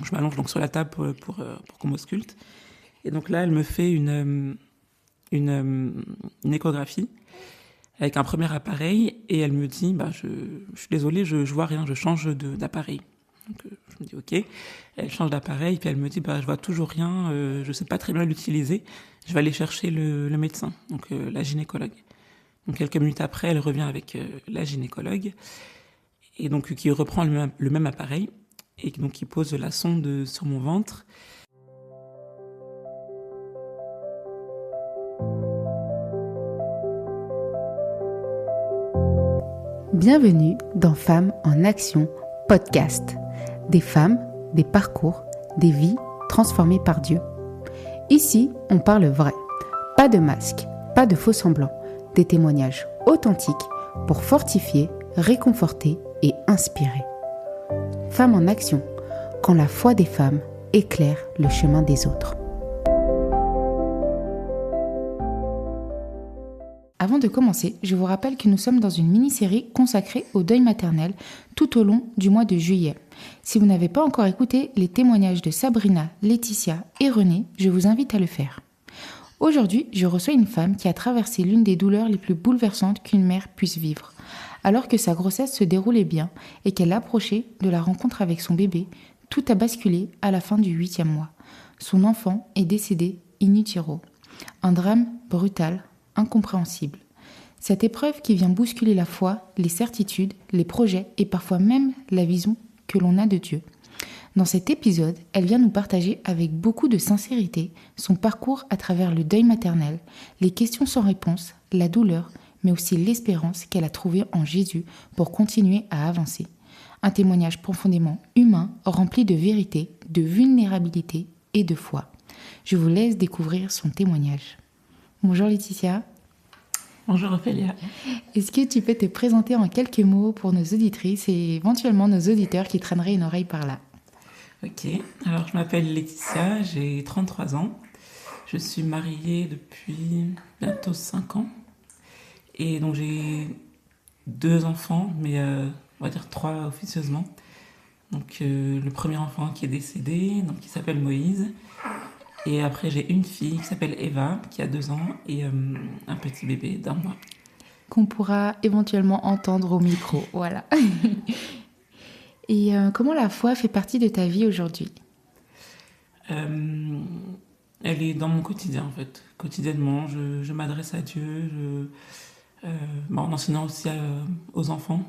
Je m'allonge donc sur la table pour qu'on m'ausculte. Et donc là, elle me fait une échographie avec un premier appareil et elle me dit je suis désolée, je vois rien, je change d'appareil. Donc je me dis ok. Elle change d'appareil puis elle me dit je vois toujours rien, je sais pas très bien l'utiliser. Je vais aller chercher le médecin, donc la gynécologue. Donc quelques minutes après, elle revient avec la gynécologue et donc qui reprend le même appareil et donc qui pose la sonde sur mon ventre. Bienvenue dans Femmes en Action podcast. Des femmes, des parcours, des vies transformées par Dieu. Ici, on parle vrai. Pas de masque, pas de faux semblants. Des témoignages authentiques pour fortifier, réconforter et inspirer. Femmes en Action, quand la foi des femmes éclaire le chemin des autres. Avant de commencer, je vous rappelle que nous sommes dans une mini-série consacrée au deuil maternel tout au long du mois de juillet. Si vous n'avez pas encore écouté les témoignages de Sabrina, Laetitia et Renée, je vous invite à le faire. Aujourd'hui, je reçois une femme qui a traversé l'une des douleurs les plus bouleversantes qu'une mère puisse vivre. Alors que sa grossesse se déroulait bien et qu'elle approchait de la rencontre avec son bébé, tout a basculé à la fin du 8e mois. Son enfant est décédé in utero. Un drame brutal, incompréhensible. Cette épreuve qui vient bousculer la foi, les certitudes, les projets et parfois même la vision que l'on a de Dieu. Dans cet épisode, elle vient nous partager avec beaucoup de sincérité son parcours à travers le deuil maternel, les questions sans réponse, la douleur, mais aussi l'espérance qu'elle a trouvée en Jésus pour continuer à avancer. Un témoignage profondément humain, rempli de vérité, de vulnérabilité et de foi. Je vous laisse découvrir son témoignage. Bonjour Laetitia. Bonjour Ophélia. Est-ce que tu peux te présenter en quelques mots pour nos auditrices et éventuellement nos auditeurs qui traîneraient une oreille par là? Ok, alors je m'appelle Laetitia, j'ai 33 ans. Je suis mariée depuis bientôt 5 ans. Et donc j'ai 2 enfants, mais on va dire 3 officieusement. Donc le premier enfant qui est décédé, donc qui s'appelle Moïse. Et après j'ai une fille qui s'appelle Eva, qui a 2 ans, et un petit bébé d'1 mois. Qu'on pourra éventuellement entendre au micro, voilà. Et comment la foi fait partie de ta vie aujourd'hui? Elle est dans mon quotidien en fait. Quotidiennement, je m'adresse à Dieu, en enseignant aussi aux enfants.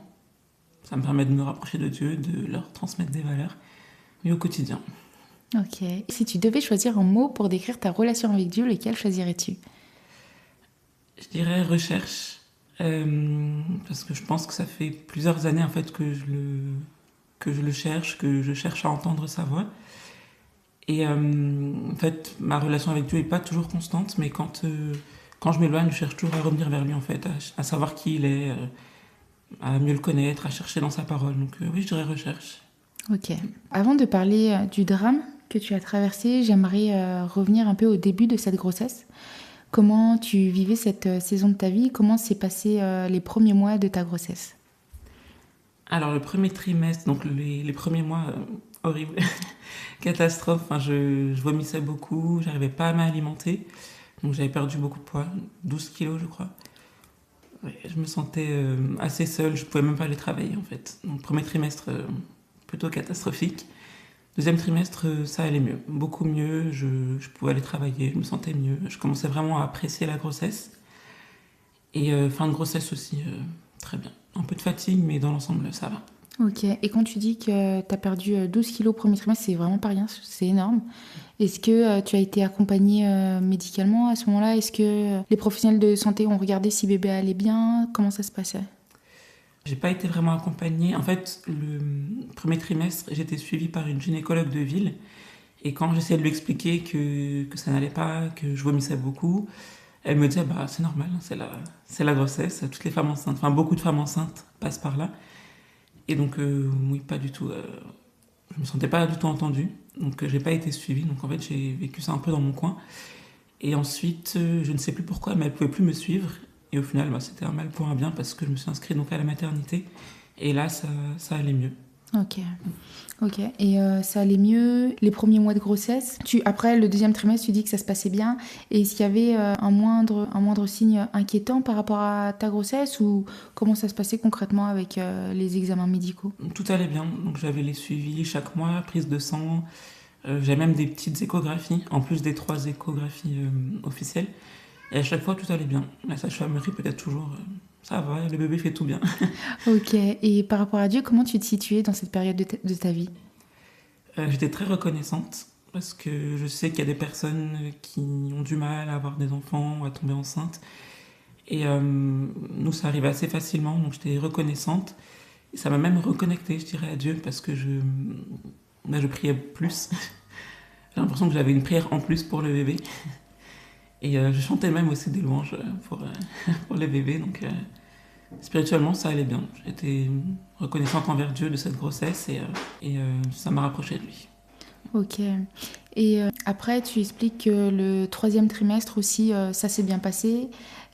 Ça me permet de me rapprocher de Dieu, de leur transmettre des valeurs, mais au quotidien. Ok. Si tu devais choisir un mot pour décrire ta relation avec Dieu, lequel choisirais-tu? Je dirais recherche, parce que je pense que ça fait plusieurs années en fait que je le cherche, que je cherche à entendre sa voix. Et en fait, ma relation avec Dieu n'est pas toujours constante, mais quand je m'éloigne, je cherche toujours à revenir vers lui en fait, à savoir qui il est, à mieux le connaître, à chercher dans sa parole. Donc oui, je dirais recherche. Ok. Avant de parler du drame que tu as traversé, j'aimerais revenir un peu au début de cette grossesse. Comment tu vivais cette saison de ta vie? Comment s'est passé les premiers mois de ta grossesse? Alors le premier trimestre, donc les premiers mois, horrible, catastrophe. Enfin, je vomissais beaucoup, j'arrivais pas à m'alimenter. Donc j'avais perdu beaucoup de poids, 12 kilos je crois. Ouais, je me sentais assez seule, je pouvais même pas aller travailler en fait. Donc premier trimestre, plutôt catastrophique. Deuxième trimestre, ça allait mieux, beaucoup mieux, je pouvais aller travailler, je me sentais mieux. Je commençais vraiment à apprécier la grossesse. Et fin de grossesse aussi, très bien. Un peu de fatigue, mais dans l'ensemble, ça va. Ok. Et quand tu dis que tu as perdu 12 kilos au premier trimestre, c'est vraiment pas rien, c'est énorme. Est-ce que tu as été accompagnée médicalement à ce moment-là? Est-ce que les professionnels de santé ont regardé si bébé allait bien? Comment ça se passait? J'ai pas été vraiment accompagnée. En fait, le premier trimestre, j'étais suivie par une gynécologue de ville. Et quand j'essayais de lui expliquer que ça n'allait pas, que je vomissais beaucoup, elle me disait c'est normal, hein, c'est la grossesse, toutes les femmes enceintes, enfin beaucoup de femmes enceintes passent par là. Et donc oui, pas du tout, je me sentais pas du tout entendue, donc j'ai pas été suivie, donc en fait j'ai vécu ça un peu dans mon coin. Et ensuite, je ne sais plus pourquoi, mais elle pouvait plus me suivre. Et au final, c'était un mal pour un bien parce que je me suis inscrite donc à la maternité. Et là, ça allait mieux. Ok. Ok. Et ça allait mieux les premiers mois de grossesse. Après le deuxième trimestre, tu dis que ça se passait bien. Et est-ce qu'il y avait un moindre signe inquiétant par rapport à ta grossesse ou comment ça se passait concrètement avec les examens médicaux? Tout allait bien, donc j'avais les suivis chaque mois, prise de sang, j'avais même des petites échographies, en plus des 3 échographies officielles. Et à chaque fois, tout allait bien. La sage-femme me répétait toujours ça va, le bébé fait tout bien. Ok. Et par rapport à Dieu, comment tu te situais dans cette période de ta vie? J'étais très reconnaissante parce que je sais qu'il y a des personnes qui ont du mal à avoir des enfants ou à tomber enceinte. Et nous, ça arrivait assez facilement, donc j'étais reconnaissante. Et ça m'a même reconnectée, je dirais, à Dieu parce que je priais plus. J'ai l'impression que j'avais une prière en plus pour le bébé. Et je chantais même aussi des louanges pour le bébé. Donc spirituellement, ça allait bien. J'étais reconnaissante envers Dieu de cette grossesse et ça m'a rapprochée de lui. Ok. Et après, tu expliques que le troisième trimestre aussi, ça s'est bien passé.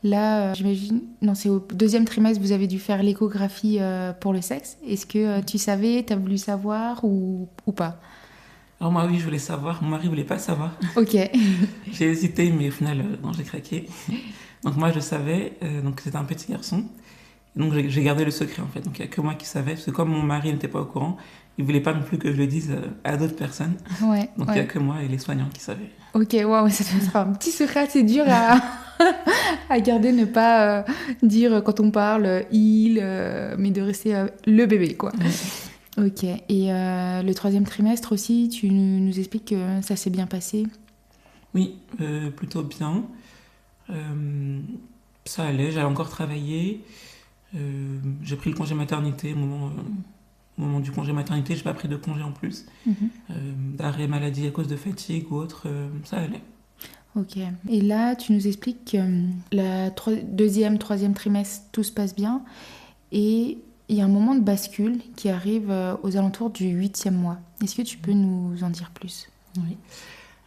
Là, j'imagine, non, c'est au deuxième trimestre, vous avez dû faire l'échographie pour le sexe. Est-ce que tu savais, tu as voulu savoir ou pas? Alors moi, oui, je voulais savoir. Mon mari voulait pas savoir. Ok. J'ai hésité, mais au final, non, j'ai craqué. Donc moi, je savais. Donc c'était un petit garçon. Donc j'ai gardé le secret en fait. Donc il n'y a que moi qui savais. Parce que comme mon mari n'était pas au courant, il voulait pas non plus que je le dise à d'autres personnes. Ouais. Donc il n'y a que moi et les soignants qui savaient. Ok, waouh, ça doit être un petit secret assez dur à garder, ne pas dire quand on parle il, mais de rester le bébé, quoi. Ok, et le troisième trimestre aussi, tu nous expliques que ça s'est bien passé? Oui, plutôt bien. Ça allait, j'allais encore travailler. J'ai pris le congé maternité au moment du congé maternité, j'ai pas pris de congé en plus. Mhm. D'arrêt maladie à cause de fatigue ou autre, ça allait. Ok, et là, tu nous expliques que deuxième, troisième trimestre, tout se passe bien, et il y a un moment de bascule qui arrive aux alentours du huitième mois. Est-ce que tu peux nous en dire plus? Oui.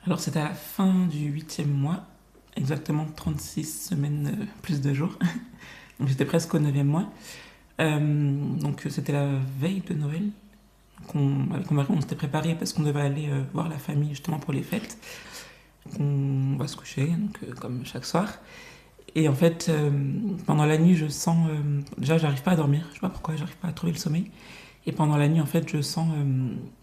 Alors c'était à la fin du 8e mois, exactement 36 semaines plus de jours. Donc j'étais presque au 9e mois. Donc c'était la veille de Noël. Avec mon mari, on s'était préparé parce qu'on devait aller voir la famille justement pour les fêtes. On va se coucher, donc, comme chaque soir. Et en fait, pendant la nuit, je sens... déjà, j'arrive pas à dormir. Je sais pas pourquoi, j'arrive pas à trouver le sommeil. Et pendant la nuit, en fait, je sens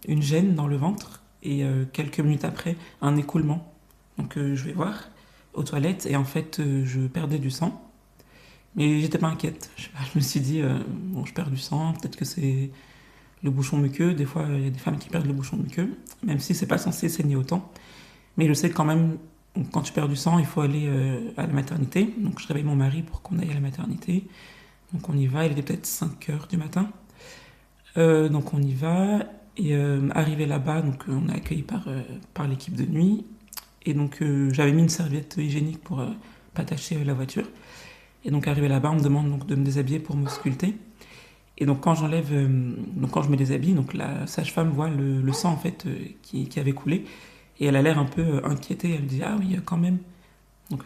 une gêne dans le ventre. Et quelques minutes après, un écoulement. Donc je vais voir aux toilettes. Et en fait, je perdais du sang. Mais j'étais pas inquiète. Je sais pas, je me suis dit, bon, je perds du sang. Peut-être que c'est le bouchon muqueux. Des fois, il y a des femmes qui perdent le bouchon muqueux. Même si c'est pas censé saigner autant. Mais je sais que quand même, quand tu perds du sang, il faut aller à la maternité. Donc je réveille mon mari pour qu'on aille à la maternité. Donc on y va, il était peut-être 5 heures du matin. Donc on y va. Et arrivé là-bas, donc on est accueilli par l'équipe de nuit. Et donc j'avais mis une serviette hygiénique pour pas tacher la voiture. Et donc arrivé là-bas, on me demande donc de me déshabiller pour m'ausculter. Et donc quand quand je me déshabille, donc la sage-femme voit le sang en fait qui avait coulé. Et elle a l'air un peu inquiétée. Elle me dit ah oui quand même. Donc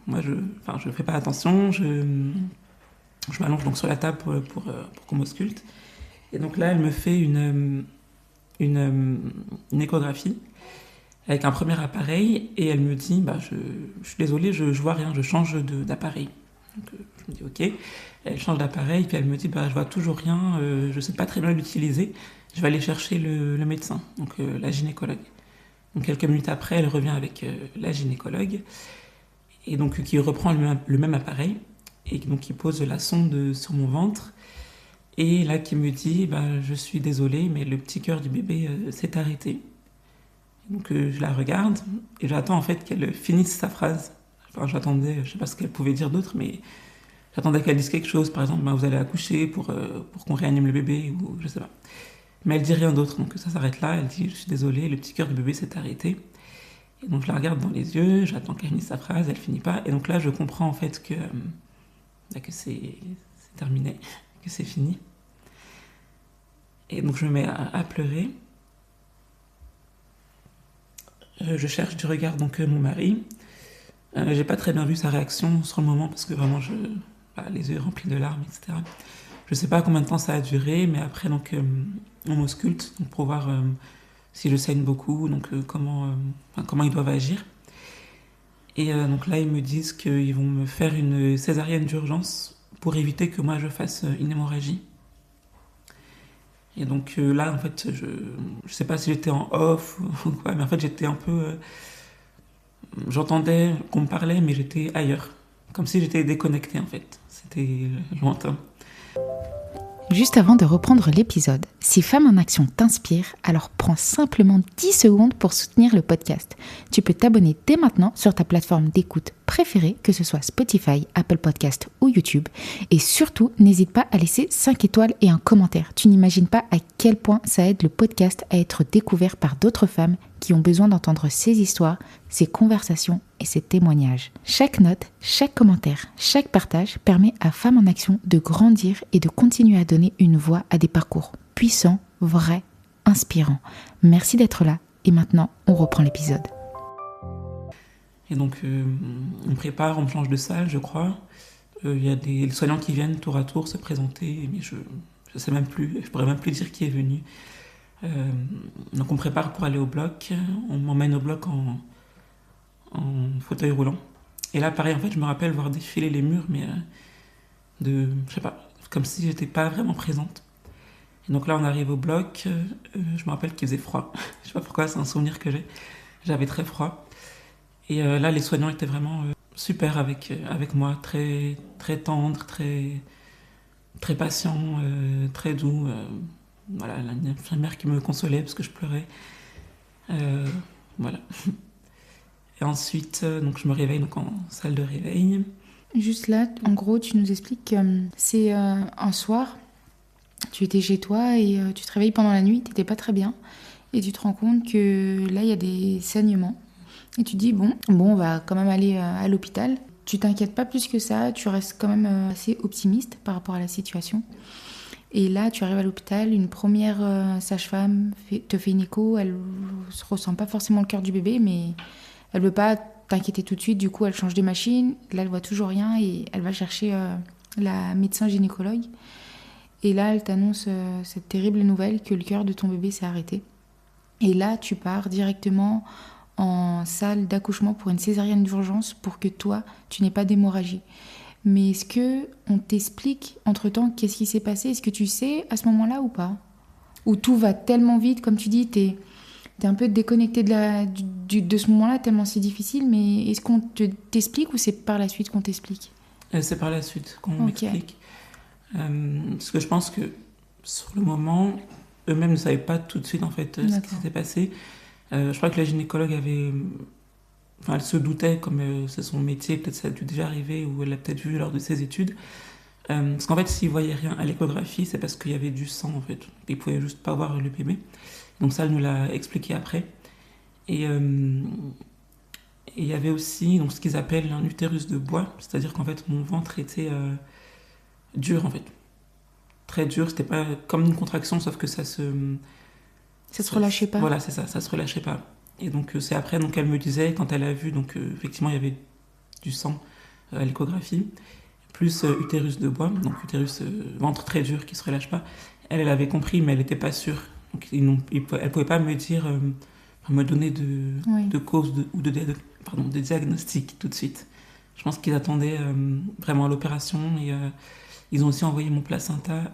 moi je fais pas attention. Je m'allonge donc sur la table pour qu'on m'ausculte. Et donc là elle me fait une échographie avec un premier appareil et elle me dit bah je suis désolée, je vois rien, je change d'appareil. Donc je me dis ok. Elle change d'appareil puis elle me dit bah je vois toujours rien, je sais pas très bien l'utiliser. Je vais aller chercher le médecin, donc la gynécologue. Donc quelques minutes après, elle revient avec la gynécologue et donc qui reprend le même appareil et donc qui pose la sonde sur mon ventre et là qui me dit bah, je suis désolée mais le petit cœur du bébé s'est arrêté. Donc je la regarde et j'attends en fait qu'elle finisse sa phrase. Enfin, j'attendais, je sais pas ce qu'elle pouvait dire d'autre, mais j'attendais qu'elle dise quelque chose, par exemple bah, vous allez accoucher pour qu'on réanime le bébé ou je sais pas. Mais elle dit rien d'autre, donc ça s'arrête là. Elle dit je suis désolée, le petit cœur du bébé s'est arrêté. Et donc je la regarde dans les yeux, j'attends qu'elle finisse sa phrase, elle finit pas. Et donc là je comprends en fait que c'est terminé, que c'est fini. Et donc je me mets à pleurer. Je cherche du regard donc mon mari. J'ai pas très bien vu sa réaction sur le moment parce que vraiment les yeux remplis de larmes, etc. Je sais pas combien de temps ça a duré, mais après, donc, on m'ausculte donc, pour voir si je saigne beaucoup, donc comment ils doivent agir. Et donc là, ils me disent qu'ils vont me faire une césarienne d'urgence pour éviter que moi je fasse une hémorragie. Et donc là, en fait, je sais pas si j'étais en off ou quoi, mais en fait, j'étais un peu. J'entendais qu'on me parlait, mais j'étais ailleurs. Comme si j'étais déconnectée, en fait. C'était lointain. Juste avant de reprendre l'épisode, si Femmes en Action t'inspire, alors prends simplement 10 secondes pour soutenir le podcast. Tu peux t'abonner dès maintenant sur ta plateforme d'écoute préférée, que ce soit Spotify, Apple Podcast ou YouTube. Et surtout, n'hésite pas à laisser 5 étoiles et un commentaire. Tu n'imagines pas à quel point ça aide le podcast à être découvert par d'autres femmes qui ont besoin d'entendre ces histoires, ces conversations et ces témoignages. Chaque note, chaque commentaire, chaque partage permet à Femmes en Action de grandir et de continuer à donner une voix à des parcours puissants, vrais, inspirants. Merci d'être là et maintenant on reprend l'épisode. Et donc, on prépare, on change de salle, je crois. Il y a des soignants qui viennent tour à tour se présenter, mais je sais même plus, je pourrais même plus dire qui est venu. Donc on prépare pour aller au bloc, on m'emmène au bloc en fauteuil roulant. Et là, pareil, en fait, je me rappelle voir défiler les murs, mais je sais pas, comme si j'étais pas vraiment présente. Et donc là, on arrive au bloc, je me rappelle qu'il faisait froid. Je sais pas pourquoi, c'est un souvenir que j'ai. J'avais très froid. Et là, les soignants étaient vraiment super avec moi, très, très tendres, très, très patients, très doux. Voilà, l'infirmière qui me consolait parce que je pleurais. Voilà. Et ensuite, donc je me réveille donc en salle de réveil. Juste là, en gros, tu nous expliques que c'est un soir, tu étais chez toi et tu te réveilles pendant la nuit, tu n'étais pas très bien. Et tu te rends compte que là, il y a des saignements. Et tu te dis, bon, on va quand même aller à l'hôpital. Tu t'inquiètes pas plus que ça, tu restes quand même assez optimiste par rapport à la situation. Et là, tu arrives à l'hôpital, une première sage-femme te fait une écho, elle ne ressent pas forcément le cœur du bébé, mais elle ne veut pas t'inquiéter tout de suite, du coup elle change de machine, là elle voit toujours rien et elle va chercher la médecin gynécologue. Et là, elle t'annonce cette terrible nouvelle que le cœur de ton bébé s'est arrêté. Et là, tu pars directement en salle d'accouchement pour une césarienne d'urgence pour que toi, tu n'aies pas d'hémorragie. Mais est-ce qu'on t'explique entre-temps qu'est-ce qui s'est passé? Est-ce que tu sais à ce moment-là ou pas? Ou tout va tellement vite, comme tu dis, t'es un peu déconnecté de ce moment-là, tellement c'est difficile, mais est-ce qu'on t'explique ou c'est par la suite qu'on t'explique? C'est par la suite qu'on m'explique. Parce que je pense que sur le moment, eux-mêmes ne savaient pas tout de suite en fait ce qui s'était passé. Je crois que la gynécologue elle se doutait, comme c'est son métier, peut-être ça a dû déjà arriver, ou elle l'a peut-être vu lors de ses études. Parce qu'en fait, s'ils voyaient rien à l'échographie, c'est parce qu'il y avait du sang en fait. Ils pouvaient juste pas voir le bébé. Donc ça, elle nous l'a expliqué après. Et il y avait aussi donc, ce qu'ils appellent un utérus de bois, c'est-à-dire qu'en fait, mon ventre était dur en fait. Très dur, c'était pas comme une contraction, sauf que ça se relâchait pas. Voilà, c'est ça se relâchait pas. Et donc c'est après donc elle me disait, quand elle a vu, donc effectivement il y avait du sang à l'échographie, plus utérus de bois, donc utérus, ventre très dur qui se relâche pas. Elle avait compris, mais elle n'était pas sûre. Donc elle pouvait pas me dire, me donner de cause ou de diagnostic tout de suite. Je pense qu'ils attendaient vraiment l'opération et ils ont aussi envoyé mon placenta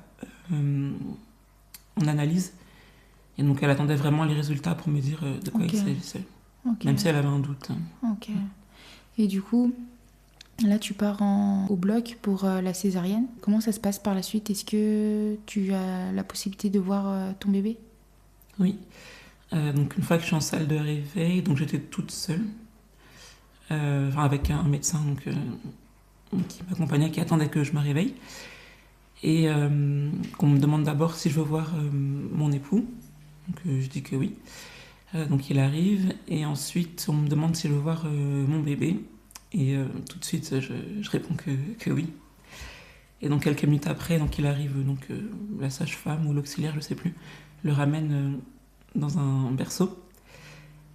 en analyse. Et donc elle attendait vraiment les résultats pour me dire de quoi il s'agissait. Même si elle avait un doute. Ok. Et du coup, là tu pars au bloc pour la césarienne. Comment ça se passe par la suite? Est-ce que tu as la possibilité de voir ton bébé? Oui. Donc une fois que je suis en salle de réveil, donc j'étais toute seule. Avec un médecin qui m'accompagnait, qui attendait que je me réveille. Et qu'on me demande d'abord si je veux voir mon époux. Donc je dis que oui. Donc il arrive et ensuite on me demande si je veux voir mon bébé et tout de suite je réponds que oui. Et donc quelques minutes après, donc il arrive, donc la sage-femme ou l'auxiliaire, je sais plus, le ramène dans un berceau.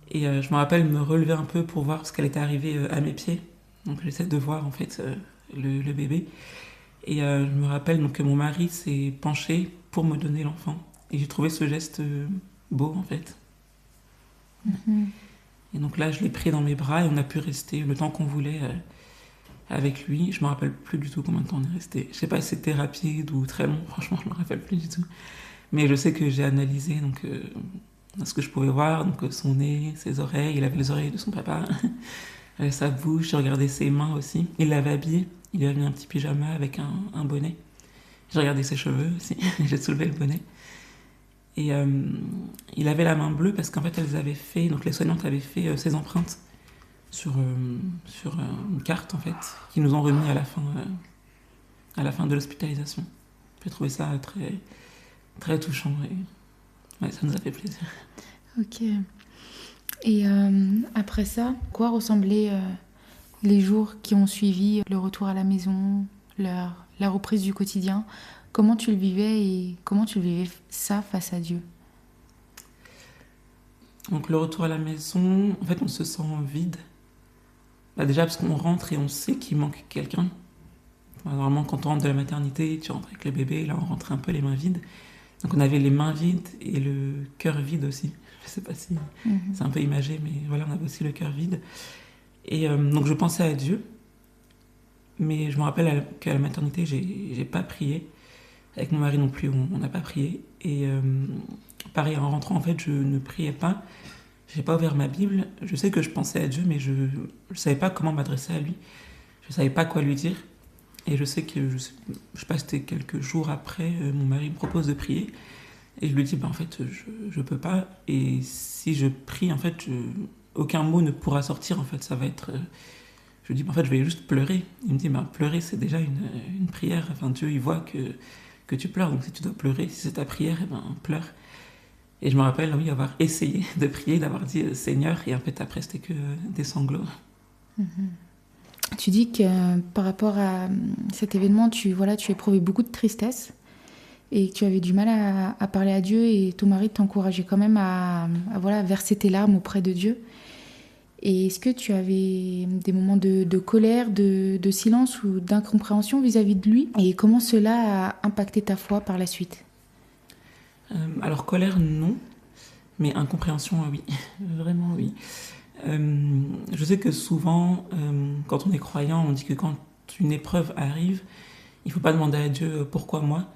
Et je me rappelle me relever un peu pour voir ce qu'elle était arrivée à mes pieds. Donc j'essaie de voir en fait le bébé. Et je me rappelle donc, que mon mari s'est penché pour me donner l'enfant. Et j'ai trouvé ce geste beau, en fait. Et donc là, je l'ai pris dans mes bras et on a pu rester le temps qu'on voulait avec lui. Je me rappelle plus du tout combien de temps on est resté. Je sais pas si c'était rapide ou très long, franchement, je me rappelle plus du tout. Mais je sais que j'ai analysé donc, ce que je pouvais voir, donc son nez, ses oreilles. Il avait les oreilles de son papa, sa bouche, j'ai regardé ses mains aussi. Il l'avait habillé, il lui avait mis un petit pyjama avec un bonnet. J'ai regardé ses cheveux aussi, j'ai soulevé le bonnet. Et il avait la main bleue parce qu'en fait, elles avaient fait, donc les soignantes avaient fait ses empreintes sur une carte, en fait, qu'ils nous ont remis à la fin de l'hospitalisation. J'ai trouvé ça très, très touchant et ouais, ça nous a fait plaisir. Ok. Et après ça, quoi ressemblaient les jours qui ont suivi le retour à la maison, la reprise du quotidien? Comment tu le vivais et comment tu vivais ça face à Dieu? Donc le retour à la maison, en fait, on se sent vide. Bah, déjà parce qu'on rentre et on sait qu'il manque quelqu'un. Enfin, normalement, quand on rentre de la maternité, tu rentres avec le bébé, là on rentrait un peu les mains vides. Donc on avait les mains vides et le cœur vide aussi. Je sais pas si c'est un peu imagé, mais voilà, on avait aussi le cœur vide. Et donc je pensais à Dieu, mais je me rappelle qu'à la maternité, j'ai pas prié. Avec mon mari non plus, on n'a pas prié. Et pareil, en rentrant, en fait, je ne priais pas. J'ai pas ouvert ma Bible. Je sais que je pensais à Dieu, mais je savais pas comment m'adresser à lui. Je savais pas quoi lui dire. Et je sais que, je sais pas, c'était quelques jours après, mon mari me propose de prier. Et je lui dis, bah, en fait, je peux pas. Et si je prie, en fait, aucun mot ne pourra sortir. En fait, ça va être... je lui dis, bah, en fait, je vais juste pleurer. Il me dit, bah, pleurer, c'est déjà une prière. Enfin, Dieu, il voit que tu pleures. Donc, si tu dois pleurer, si c'est ta prière, eh ben, pleure. Et je me rappelle, oui, avoir essayé de prier, d'avoir dit Seigneur. Et en fait, après, c'était que des sanglots. Tu dis que par rapport à cet événement, tu éprouvais beaucoup de tristesse et que tu avais du mal à parler à Dieu et ton mari t'encourageait quand même à verser tes larmes auprès de Dieu. Et est-ce que tu avais des moments de colère, de silence ou d'incompréhension vis-à-vis de lui? Et comment cela a impacté ta foi par la suite? Alors, colère, non. Mais incompréhension, oui. Vraiment, oui. Je sais que souvent, quand on est croyant, on dit que quand une épreuve arrive, il ne faut pas demander à Dieu pourquoi moi.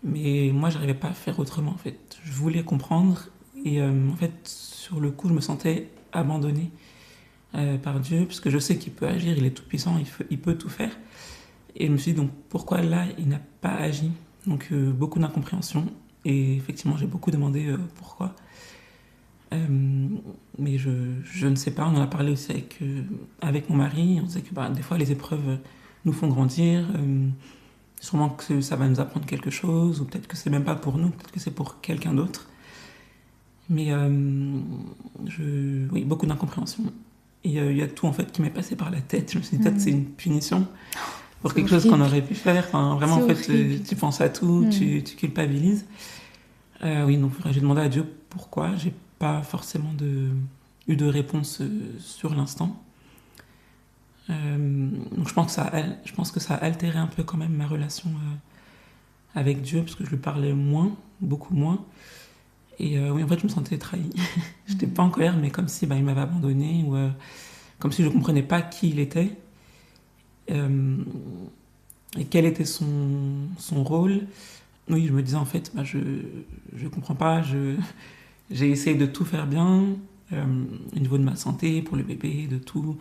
Mais moi, j'arrivais pas à faire autrement, en fait. Je voulais comprendre. Et en fait, sur le coup, je me sentais abandonnée par Dieu, parce que je sais qu'il peut agir, il est tout puissant, il peut tout faire. Et je me suis dit, donc, pourquoi là, il n'a pas agi? Donc, beaucoup d'incompréhension. Et effectivement, j'ai beaucoup demandé pourquoi. Mais je ne sais pas, on en a parlé aussi avec mon mari. On sait que bah, des fois, les épreuves nous font grandir. Sûrement que ça va nous apprendre quelque chose, ou peut-être que c'est même pas pour nous, peut-être que c'est pour quelqu'un d'autre. Mais oui, beaucoup d'incompréhension. Et il y a tout en fait qui m'est passé par la tête. Je me suis dit, peut-être c'est une punition pour quelque chose qu'on aurait pu faire. Enfin, vraiment, en fait, tu penses à tout, tu culpabilises. Oui, donc j'ai demandé à Dieu pourquoi. J'ai pas forcément eu de réponse sur l'instant. Donc je pense que ça a altéré un peu quand même ma relation avec Dieu, parce que je lui parlais moins, beaucoup moins. Et oui, en fait, je me sentais trahie. J'étais pas en colère, mais comme si il m'avait abandonnée, ou comme si je comprenais pas qui il était, et quel était son rôle. Oui, je me disais en fait, je comprends pas, j'ai essayé de tout faire bien, au niveau de ma santé, pour le bébé, de tout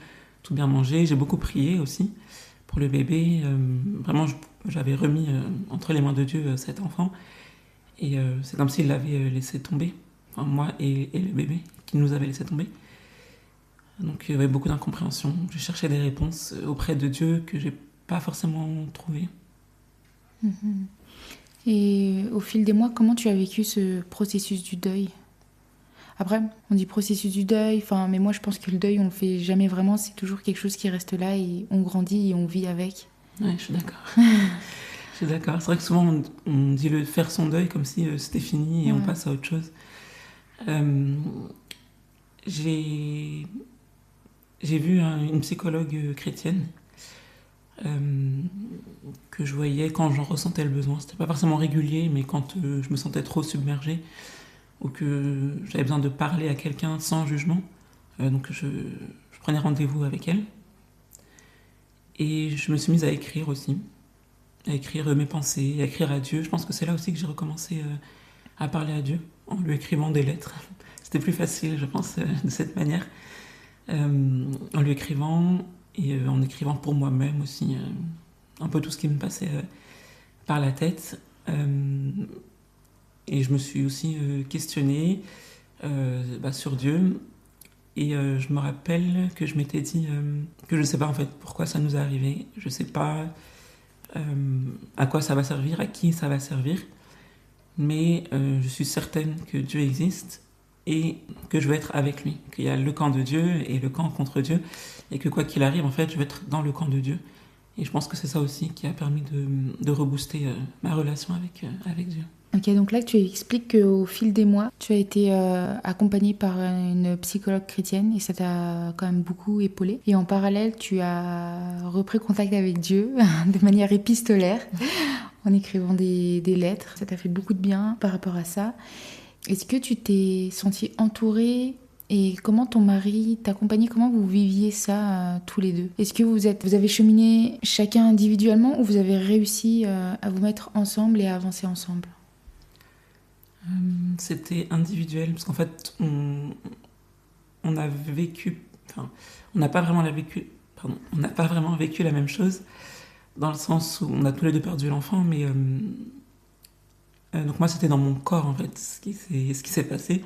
bien manger. J'ai beaucoup prié aussi pour le bébé. Vraiment, j'avais remis entre les mains de Dieu cet enfant. Et c'est comme s'il l'avait laissé tomber. Enfin, moi et le bébé, qui nous avait laissé tomber. Donc, il y avait beaucoup d'incompréhension. Je cherchais des réponses auprès de Dieu que j'ai pas forcément trouvées. Et au fil des mois, comment tu as vécu ce processus du deuil? Après, on dit processus du deuil, mais moi je pense que le deuil, on le fait jamais vraiment, c'est toujours quelque chose qui reste là et on grandit et on vit avec. Ouais, je suis d'accord. Je suis d'accord. C'est vrai que souvent on dit faire son deuil comme si c'était fini et on passe à autre chose. J'ai vu une psychologue chrétienne que je voyais quand j'en ressentais le besoin. C'était pas forcément régulier, mais quand je me sentais trop submergée ou que j'avais besoin de parler à quelqu'un sans jugement, donc je prenais rendez-vous avec elle. Et je me suis mise à écrire aussi, à écrire mes pensées, à écrire à Dieu. Je pense que c'est là aussi que j'ai recommencé à parler à Dieu, en lui écrivant des lettres. C'était plus facile, je pense, de cette manière. En lui écrivant et en écrivant pour moi-même aussi un peu tout ce qui me passait par la tête. Et je me suis aussi questionnée sur Dieu. Et je me rappelle que je m'étais dit que je ne sais pas en fait pourquoi ça nous est arrivé. Je ne sais pas à quoi ça va servir, à qui ça va servir. Mais je suis certaine que Dieu existe et que je vais être avec lui. Qu'il y a le camp de Dieu et le camp contre Dieu. Et que quoi qu'il arrive, en fait, je vais être dans le camp de Dieu. Et je pense que c'est ça aussi qui a permis de rebooster ma relation avec Dieu. Ok, donc là tu expliques qu'au fil des mois, tu as été accompagnée par une psychologue chrétienne et ça t'a quand même beaucoup épaulée. Et en parallèle, tu as repris contact avec Dieu de manière épistolaire en écrivant des lettres. Ça t'a fait beaucoup de bien par rapport à ça. Est-ce que tu t'es sentie entourée et comment ton mari t'accompagnait, comment vous viviez ça tous les deux? Est-ce que vous avez cheminé chacun individuellement ou vous avez réussi à vous mettre ensemble et à avancer ensemble? C'était individuel, parce qu'en fait, on a vécu, enfin, on n'a pas vraiment on n'a pas vraiment vécu la même chose, dans le sens où on a tous les deux perdu l'enfant, mais donc moi c'était dans mon corps en fait, ce qui s'est passé,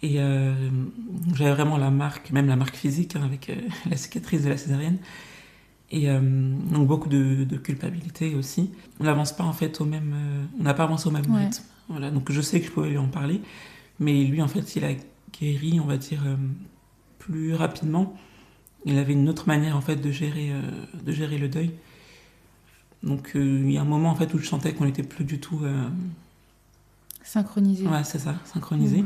et j'avais vraiment la marque, même la marque physique, hein, avec la cicatrice de la césarienne, et donc beaucoup de culpabilité aussi. On n'avance pas en fait on n'a pas avancé au même rythme. Voilà, donc je sais que je pouvais lui en parler, mais lui en fait il a guéri, on va dire, plus rapidement. Il avait une autre manière en fait de gérer le deuil. Donc il y a un moment en fait où je sentais qu'on n'était plus du tout synchronisé. Ouais, c'est ça, synchronisé.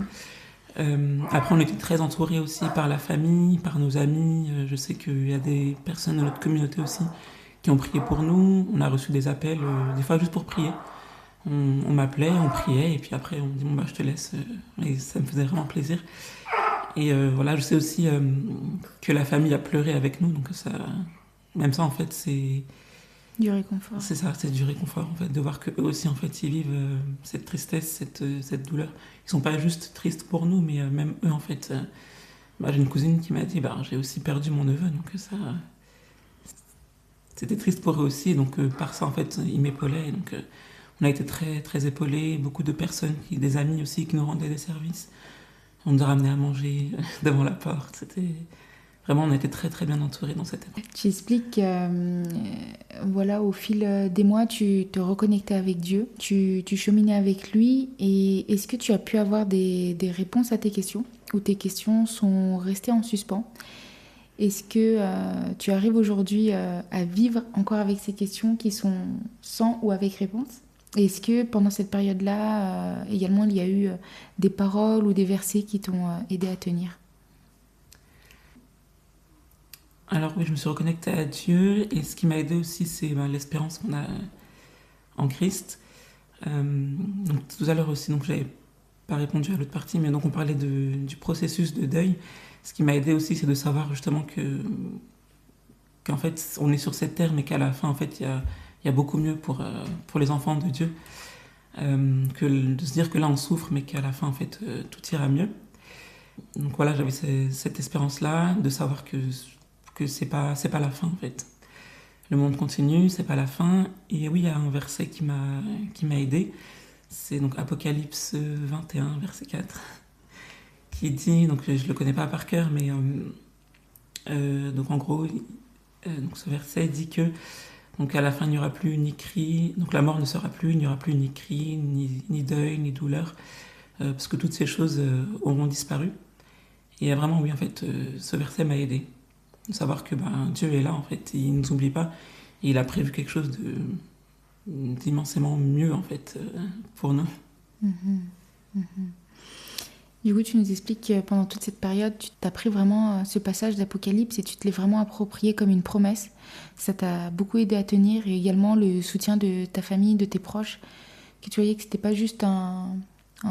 Après on était très entourés aussi par la famille, par nos amis. Je sais qu'il y a des personnes de notre communauté aussi qui ont prié pour nous. On a reçu des appels, des fois juste pour prier. On m'appelait, on priait, et puis après on dit bon bah je te laisse, et ça me faisait vraiment plaisir. Et voilà, je sais aussi que la famille a pleuré avec nous, donc ça, même ça en fait c'est du réconfort. C'est ça, c'est du réconfort en fait, de voir que eux aussi en fait ils vivent cette tristesse, cette douleur. Ils sont pas juste tristes pour nous, mais même eux en fait. J'ai une cousine qui m'a dit j'ai aussi perdu mon neveu, donc ça c'était triste pour eux aussi, donc par ça en fait ils m'épaulaient, donc on a été très, très épaulés, beaucoup de personnes, des amis aussi qui nous rendaient des services. On nous a ramené à manger devant la porte. Vraiment, on a été très, très bien entourés dans cette époque. Tu expliques voilà, au fil des mois, tu te reconnectais avec Dieu, tu cheminais avec lui. Et est-ce que tu as pu avoir des réponses à tes questions ou tes questions sont restées en suspens? Est-ce que tu arrives aujourd'hui à vivre encore avec ces questions qui sont sans ou avec réponse? Est-ce que pendant cette période-là, également, il y a eu des paroles ou des versets qui t'ont aidé à tenir? Alors oui, je me suis reconnectée à Dieu, et ce qui m'a aidé aussi, c'est l'espérance qu'on a en Christ. Donc tout à l'heure aussi, donc j'avais pas répondu à l'autre partie, mais donc on parlait du processus de deuil. Ce qui m'a aidé aussi, c'est de savoir justement qu'en fait, on est sur cette terre, mais qu'à la fin, en fait, il y a beaucoup mieux pour les enfants de Dieu. Que de se dire que là, on souffre, mais qu'à la fin, en fait, tout ira mieux. Donc voilà, j'avais cette espérance-là, de savoir que c'est pas la fin, en fait. Le monde continue, c'est pas la fin. Et oui, il y a un verset qui m'a aidé. C'est donc Apocalypse 21, verset 4, qui dit, donc je le connais pas par cœur, mais donc en gros, donc ce verset dit que donc à la fin il n'y aura plus ni cri, donc la mort ne sera plus, il n'y aura plus ni cri, ni deuil, ni douleur, parce que toutes ces choses auront disparu. Et vraiment oui, en fait, ce verset m'a aidé, de savoir que Dieu est là, en fait, il ne nous oublie pas, et il a prévu quelque chose d'immensément mieux, en fait, pour nous. Mm-hmm. Mm-hmm. Du coup, tu nous expliques que pendant toute cette période, tu t'as pris vraiment ce passage d'Apocalypse et tu te l'es vraiment approprié comme une promesse. Ça t'a beaucoup aidé à tenir et également le soutien de ta famille, de tes proches, que tu voyais que c'était pas juste un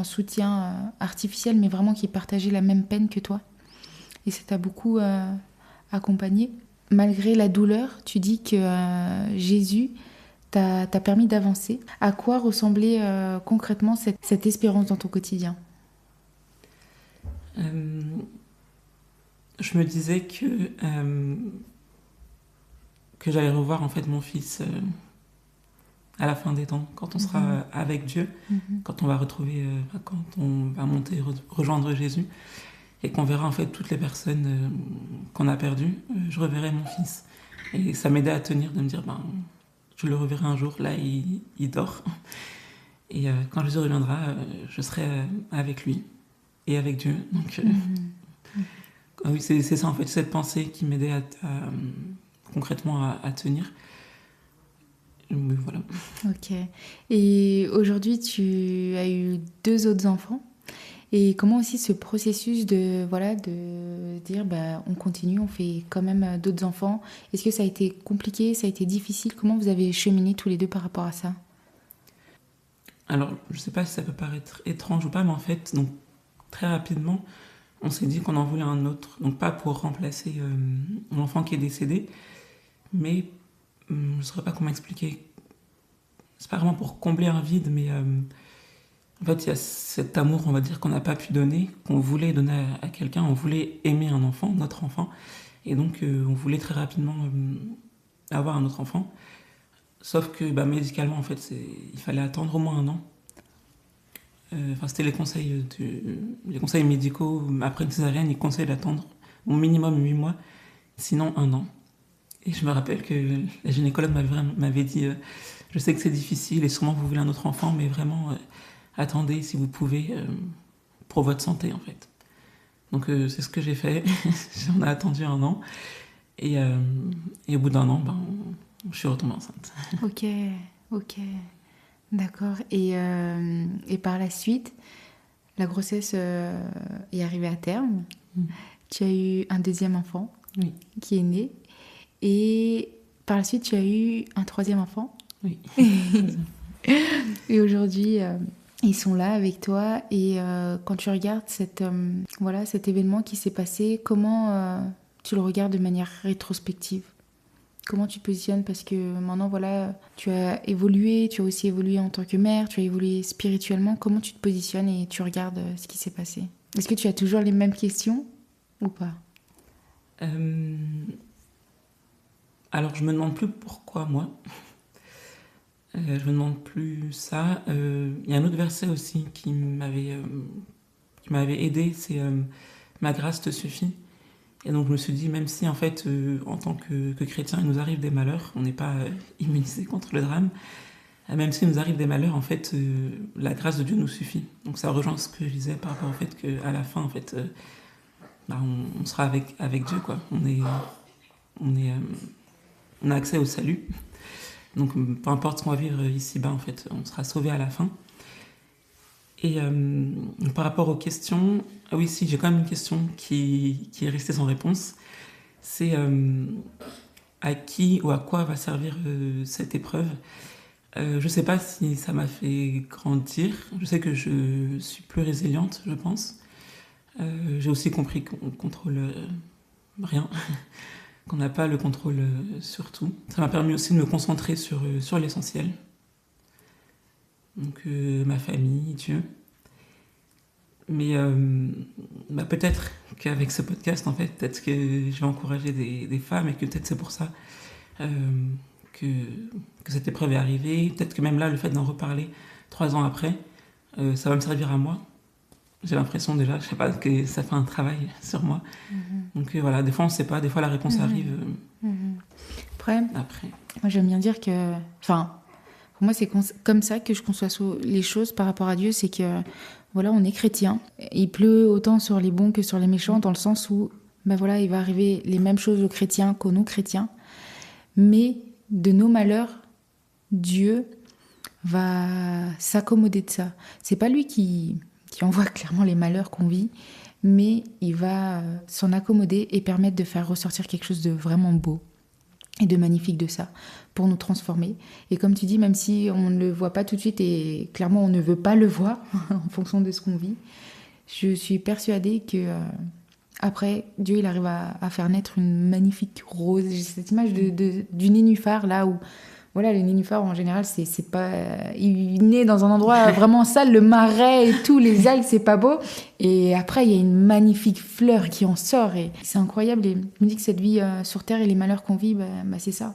soutien artificiel, mais vraiment qui partageait la même peine que toi. Et ça t'a beaucoup accompagné. Malgré la douleur, tu dis que Jésus t'a permis d'avancer. À quoi ressemblait concrètement cette espérance dans ton quotidien? Euh, je me disais que j'allais revoir en fait mon fils à la fin des temps, quand on sera avec Dieu, quand on va retrouver, quand on va monter, rejoindre Jésus, et qu'on verra en fait toutes les personnes qu'on a perdues, je reverrai mon fils. Et ça m'aidait à tenir, de me dire, ben, je le reverrai un jour, là il dort. Et quand Jésus reviendra, je serai avec lui et avec Dieu. Donc oui, c'est ça en fait, cette pensée qui m'aidait concrètement à tenir. Mais voilà. Ok. Et aujourd'hui, tu as eu 2 autres enfants. Et comment aussi ce processus de dire bah, on continue, on fait quand même d'autres enfants. Est-ce que ça a été compliqué, ça a été difficile? Comment vous avez cheminé tous les deux par rapport à ça? Alors, je sais pas si ça peut paraître étrange ou pas, mais en fait, donc très rapidement, on s'est dit qu'on en voulait un autre. Donc pas pour remplacer l'enfant qui est décédé, mais je ne saurais pas comment expliquer. C'est pas vraiment pour combler un vide, mais en fait, il y a cet amour, on va dire, qu'on n'a pas pu donner, qu'on voulait donner à quelqu'un. On voulait aimer un enfant, notre enfant. Et donc, on voulait très rapidement avoir un autre enfant. Sauf que bah, médicalement, en fait, il fallait attendre au moins un an. Enfin, c'était les conseils médicaux. Après une césarienne, ils conseillent d'attendre au minimum 8 mois, sinon un an. Et je me rappelle que la gynécologue m'avait dit je sais que c'est difficile et sûrement vous voulez un autre enfant, mais vraiment, attendez si vous pouvez pour votre santé, en fait. Donc, c'est ce que j'ai fait. J'en ai attendu un an. Et au bout d'un an, ben, je suis retombée enceinte. Ok, ok, d'accord. Et par la suite, la grossesse est arrivée à terme. Tu as eu un deuxième enfant Oui. qui est né. Et par la suite, tu as eu un troisième enfant. Oui. Et aujourd'hui, ils sont là avec toi. Et quand tu regardes cet événement qui s'est passé, comment tu le regardes de manière rétrospective? Comment tu te positionnes? Parce que maintenant, voilà, tu as évolué, tu as aussi évolué en tant que mère, tu as évolué spirituellement. Comment tu te positionnes et tu regardes ce qui s'est passé? Est-ce que tu as toujours les mêmes questions ou pas? Alors, je me demande plus pourquoi moi. Je me demande plus ça. Il y a un autre verset aussi qui m'avait aidé, c'est Ma grâce te suffit. Et donc je me suis dit, même si en fait, en tant que chrétien, il nous arrive des malheurs, on n'est pas immunisé contre le drame, même s'il nous arrive des malheurs, en fait, la grâce de Dieu nous suffit. Donc ça rejoint ce que je disais par rapport au fait qu'à la fin, en fait, bah, on sera avec Dieu, quoi. On a accès au salut. Donc peu importe ce qu'on va vivre ici-bas, en fait, on sera sauvé à la fin. Et par rapport aux questions, ah oui, si, j'ai quand même une question qui est restée sans réponse. C'est à qui ou à quoi va servir cette épreuve. Je sais pas si ça m'a fait grandir. Je sais que je suis plus résiliente, je pense. J'ai aussi compris qu'on contrôle rien, qu'on n'a pas le contrôle sur tout. Ça m'a permis aussi de me concentrer sur l'essentiel. Donc ma famille, Dieu. Mais bah, peut-être qu'avec ce podcast, en fait, peut-être que je vais encourager des femmes et que peut-être c'est pour ça euh, que, que cette épreuve est arrivée. Peut-être que même là, le fait d'en reparler 3 ans après, ça va me servir à moi. J'ai l'impression déjà, je sais pas, que ça fait un travail sur moi. Donc voilà, des fois on ne sait pas, des fois la réponse arrive Après, après. moi j'aime bien dire que... Enfin, pour moi c'est comme ça que je conçois les choses par rapport à Dieu, c'est que voilà, on est chrétien. Il pleut autant sur les bons que sur les méchants, dans le sens où ben voilà, il va arriver les mêmes choses aux chrétiens qu'aux non-chrétiens. Mais de nos malheurs, Dieu va s'accommoder de ça. C'est pas lui qui qui envoie clairement les malheurs qu'on vit, mais il va s'en accommoder et permettre de faire ressortir quelque chose de vraiment beau et de magnifique de ça, pour nous transformer. Et comme tu dis, même si on ne le voit pas tout de suite, et clairement on ne veut pas le voir en fonction de ce qu'on vit, je suis persuadée que après, Dieu il arrive à faire naître une magnifique rose. J'ai cette image du nénuphar là où, voilà, le nénuphar en général, c'est pas, il naît dans un endroit vraiment sale, le marais et tout, les algues, c'est pas beau. Et après, il y a une magnifique fleur qui en sort et c'est incroyable. Et je me dis que cette vie sur Terre et les malheurs qu'on vit, c'est ça.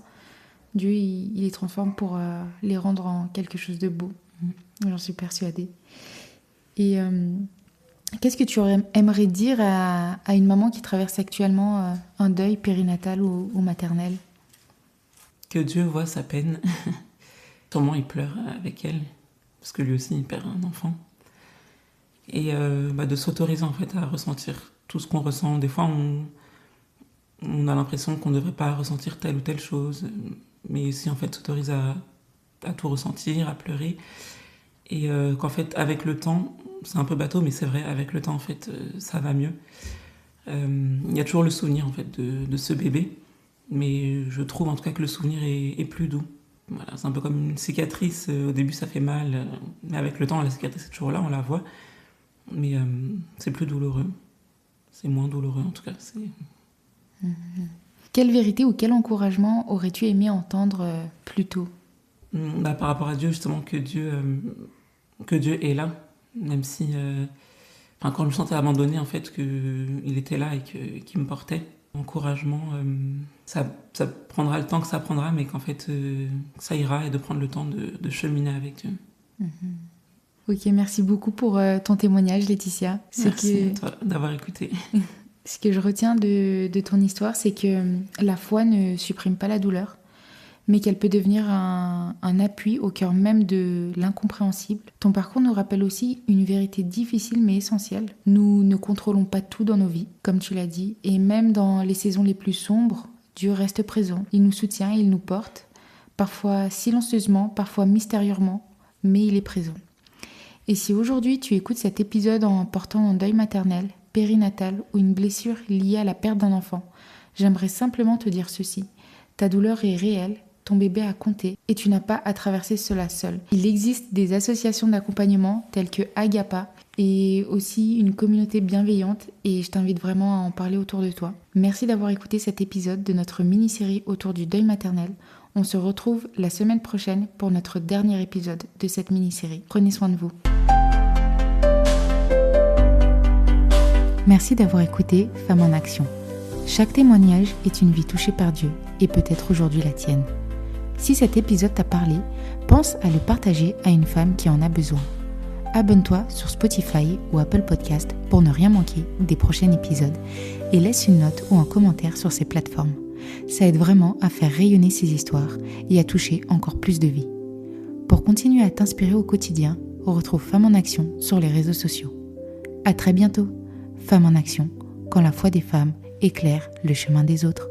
Dieu, il les transforme pour les rendre en quelque chose de beau. J'en suis persuadée. Et qu'est-ce que tu aimerais dire à une maman qui traverse actuellement un deuil périnatal ou maternel ? Que Dieu voit sa peine. Sûrement il pleure avec elle, parce que lui aussi il perd un enfant. Et de s'autoriser en fait à ressentir tout ce qu'on ressent. Des fois on a l'impression qu'on ne devrait pas ressentir telle ou telle chose, mais si en fait s'autorise à tout ressentir, à pleurer. Et qu'en fait avec le temps, c'est un peu bateau mais c'est vrai, avec le temps en fait ça va mieux. Il y a toujours le souvenir en fait de ce bébé. Mais je trouve en tout cas que le souvenir est plus doux. Voilà, c'est un peu comme une cicatrice. Au début, ça fait mal. Mais avec le temps, la cicatrice est toujours là, on la voit. Mais c'est plus douloureux. C'est moins douloureux en tout cas. Quelle vérité ou quel encouragement aurais-tu aimé entendre plus tôt ? Par rapport à Dieu, justement, que Dieu est là. Même si... quand je me sentais abandonnée, en fait, qu'il était là et qu'il me portait. Encouragement, ça prendra le temps que ça prendra, mais qu'en fait, ça ira et de prendre le temps de cheminer avec Dieu. Ok, merci beaucoup pour ton témoignage, Laetitia. Merci à toi d'avoir écouté. Ce que je retiens de ton histoire, c'est que la foi ne supprime pas la douleur, mais qu'elle peut devenir un appui au cœur même de l'incompréhensible. Ton parcours nous rappelle aussi une vérité difficile mais essentielle. Nous ne contrôlons pas tout dans nos vies, comme tu l'as dit, et même dans les saisons les plus sombres, Dieu reste présent. Il nous soutient, il nous porte, parfois silencieusement, parfois mystérieusement, mais il est présent. Et si aujourd'hui tu écoutes cet épisode en portant un deuil maternel, périnatal ou une blessure liée à la perte d'un enfant, j'aimerais simplement te dire ceci. Ta douleur est réelle. Ton bébé a compté et tu n'as pas à traverser cela seul. Il existe des associations d'accompagnement telles que Agapa et aussi une communauté bienveillante et je t'invite vraiment à en parler autour de toi. Merci d'avoir écouté cet épisode de notre mini-série autour du deuil maternel. On se retrouve la semaine prochaine pour notre dernier épisode de cette mini-série. Prenez soin de vous. Merci d'avoir écouté Femmes en Action. Chaque témoignage est une vie touchée par Dieu et peut-être aujourd'hui la tienne. Si cet épisode t'a parlé, pense à le partager à une femme qui en a besoin. Abonne-toi sur Spotify ou Apple Podcast pour ne rien manquer des prochains épisodes et laisse une note ou un commentaire sur ces plateformes. Ça aide vraiment à faire rayonner ces histoires et à toucher encore plus de vies. Pour continuer à t'inspirer au quotidien, on retrouve Femmes en Action sur les réseaux sociaux. À très bientôt, Femmes en Action, quand la foi des femmes éclaire le chemin des autres.